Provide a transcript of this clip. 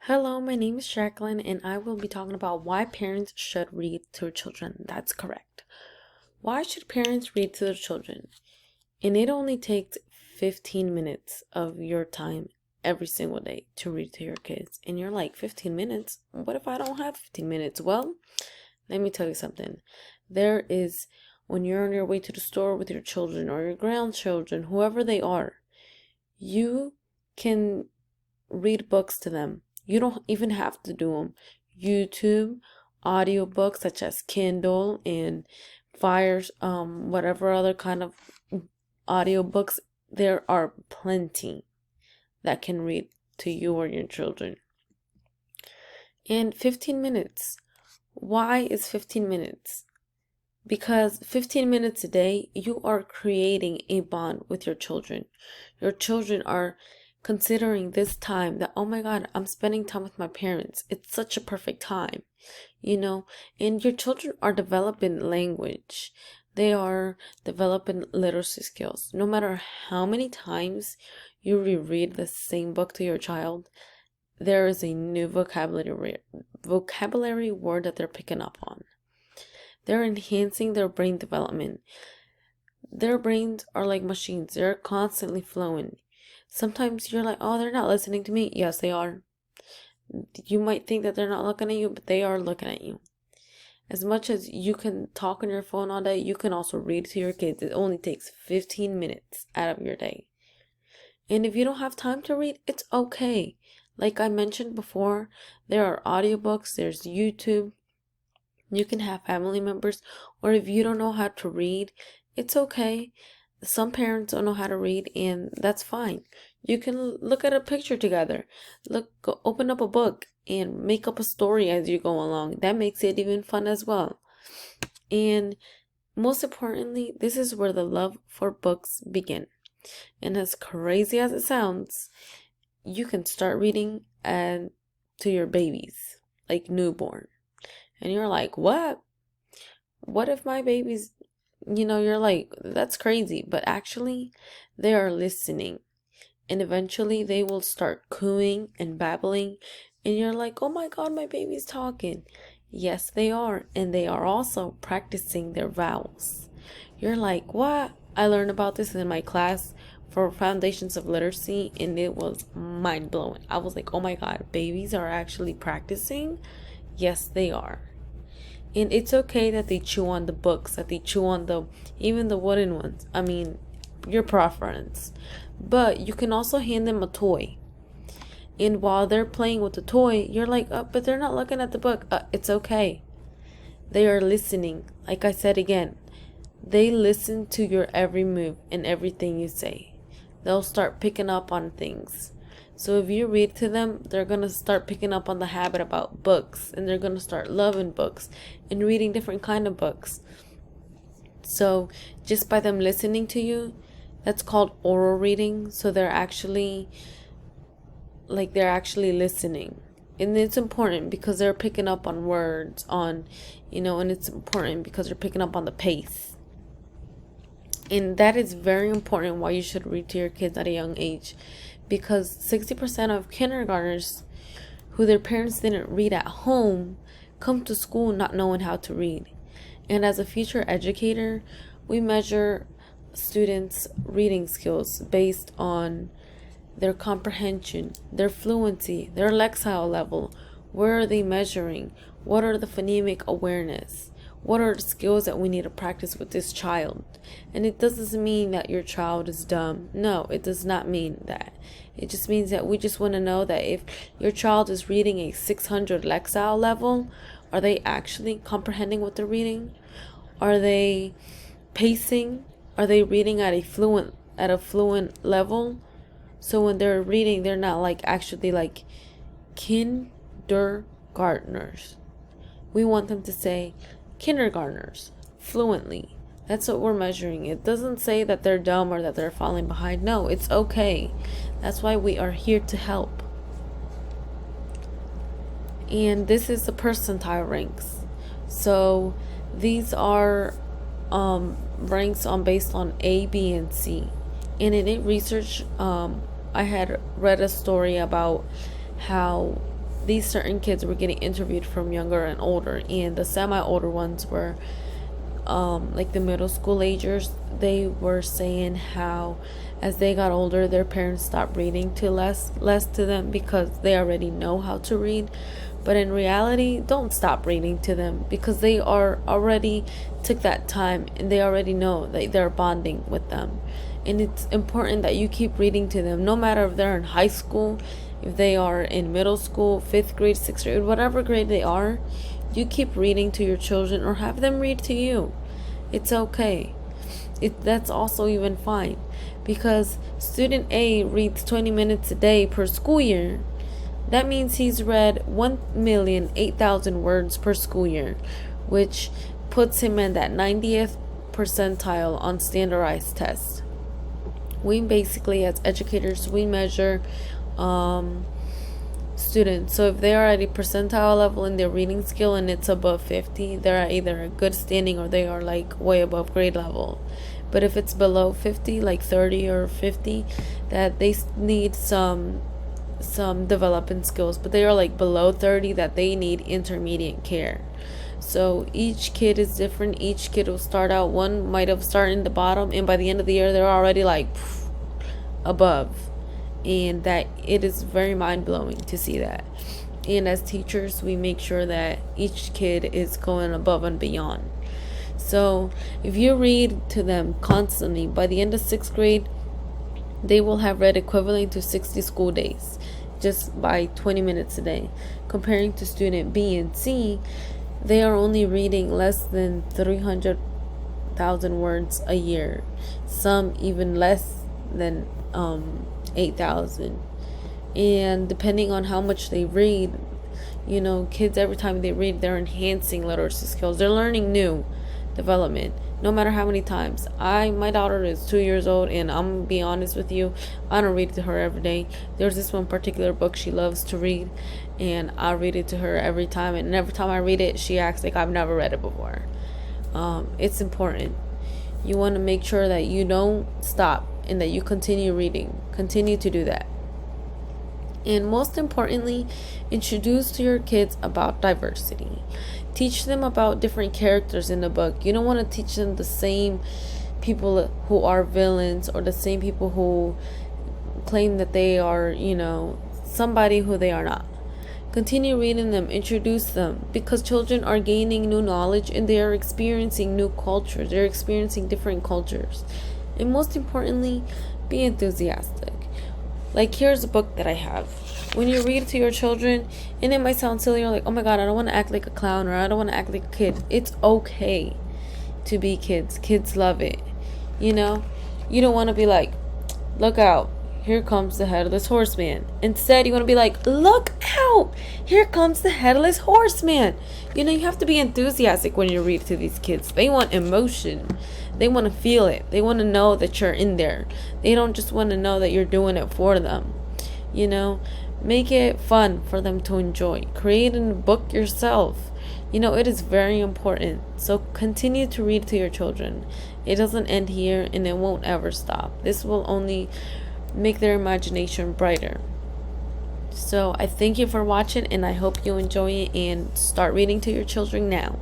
Hello, my name is Jacqueline, and I will be talking about why parents should read to their children. That's correct. Why should parents read to their children? And it only takes 15 minutes of your time every single day to read to your kids. And you're like, 15 minutes? What if I don't have 15 minutes? Well, let me tell you something. There is, when you're on your way to the store with your children or your grandchildren, whoever they are, you can read books to them. You don't even have to do them. YouTube, audiobooks such as Kindle and Fires, whatever other kind of audiobooks, there are plenty that can read to you or your children. And 15 minutes. Why is 15 minutes? Because 15 minutes a day, you are creating a bond with your children. Your children are considering this time that, oh my God, I'm spending time with my parents. It's such a perfect time, and your children are developing language. They are developing literacy skills. No matter how many times you reread the same book to your child, there is a new vocabulary word that they're picking up on. They're enhancing their brain development. Their brains are like machines. They're constantly flowing. Sometimes you're like, oh, they're not listening to me. Yes, they are. You might think that they're not looking at you, but they are looking at you. As much as you can talk on your phone all day, you can also read to your kids. It only takes 15 minutes out of your day. And if you don't have time to read, it's okay. Like I mentioned before, there are audiobooks, there's YouTube. You can have family members, or if you don't know how to read, it's okay. Some parents don't know how to read, and that's fine. You can look at a picture together. Open up a book and make up a story as you go along. That makes it even fun as well. And most importantly, this is where the love for books begin. And as crazy as it sounds, you can start reading to your babies, like newborn. And you're like, what? What if my baby's, you're like, that's crazy. But actually, they are listening. And eventually they will start cooing and babbling. And you're like, oh my God, my baby's talking. Yes, they are. And they are also practicing their vowels. You're like, what? I learned about this in my class for Foundations of Literacy. And it was mind blowing. I was like, oh my God, babies are actually practicing? Yes, they are. And it's okay that they chew on the books, that they chew on even the wooden ones. I mean, your preference. But you can also hand them a toy. And while they're playing with the toy, you're like, but they're not looking at the book. It's okay. They are listening. Like I said again, they listen to your every move and everything you say. They'll start picking up on things. So if you read to them, they're going to start picking up on the habit about books, and they're going to start loving books and reading different kind of books. So just by them listening to you, that's called oral reading. So they're actually listening. And it's important because they're picking up on words and it's important because they're picking up on the pace. And that is very important why you should read to your kids at a young age. Because 60% of kindergartners who their parents didn't read at home come to school not knowing how to read. And as a future educator, we measure students' reading skills based on their comprehension, their fluency, their lexile level. Where are they measuring? What are the phonemic awareness? What are the skills that we need to practice with this child? And it doesn't mean that your child is dumb. No, it does not mean that. It just means that we just want to know that if your child is reading a 600 lexile level, are they actually comprehending what they're reading? Are they pacing? Are they reading at a fluent level? So when they're reading, they're not actually like kindergartners. We want them to say kindergartners fluently. That's what we're measuring. It doesn't say that they're dumb or that they're falling behind. No, it's okay. That's why we are here to help. And this is the percentile ranks. So these are ranks based on A, B, and C. And in research, I had read a story about how these certain kids were getting interviewed from younger and older, and the semi-older ones were like the middle school agers. They were saying how as they got older, their parents stopped reading to less to them because they already know how to read. But in reality, don't stop reading to them, because they are already took that time and they already know that they're bonding with them. And it's important that you keep reading to them, no matter if they're in high school, if they are in middle school, 5th grade, 6th grade, whatever grade they are. You keep reading to your children, or have them read to you. It's okay. That's also even fine, because student A reads 20 minutes a day per school year. That means he's read 1,008,000 words per school year, which puts him in that 90th percentile on standardized tests. We basically, as educators, we measure students. So if they are at a percentile level in their reading skill and it's above 50, they're either a good standing or they are like way above grade level. But if it's below 50, like 30 or 50, that they need some development skills, but they are like below 30, that they need intermediate care. So each kid is different. Each kid will start out, one might have started in the bottom, and by the end of the year they're already like above. And that it is very mind-blowing to see that. And as teachers, we make sure that each kid is going above and beyond. So if you read to them constantly, by the end of 6th grade they will have read equivalent to 60 school days, just by 20 minutes a day. Comparing to student B and C, they are only reading less than 300,000 words a year, some even less than 8,000. And depending on how much they read, kids, every time they read, they're enhancing literacy skills. They're learning new development, no matter how many times. My daughter is 2 years old, and I'm gonna be honest with you, I don't read to her every day. There's this one particular book she loves to read, and I read it to her every time, and every time I read it, she acts like I've never read it before. It's important. You want to make sure that you don't stop and that you continue reading. Continue to do that. And most importantly, introduce to your kids about diversity. Teach them about different characters in the book. You don't want to teach them the same people who are villains, or the same people who claim that they are, somebody who they are not. Continue reading them, introduce them, because children are gaining new knowledge and they are experiencing new cultures. They're experiencing different cultures. And most importantly, be enthusiastic. Like, here's a book that I have. When you read to your children, and it might sound silly, you're like, oh my god, I don't want to act like a clown, or I don't want to act like a kid. It's okay to be kids. Kids love it. You don't want to be like, look out, here comes the headless horseman. Instead, you want to be like, look out, here comes the headless horseman. You have to be enthusiastic when you read to these kids. They want emotion. They want to feel it. They want to know that you're in there. They don't just want to know that you're doing it for them. Make it fun for them to enjoy. Create a book yourself. It is very important. So continue to read to your children. It doesn't end here, and it won't ever stop. This will only make their imagination brighter. So I thank you for watching, and I hope you enjoy it, and start reading to your children now.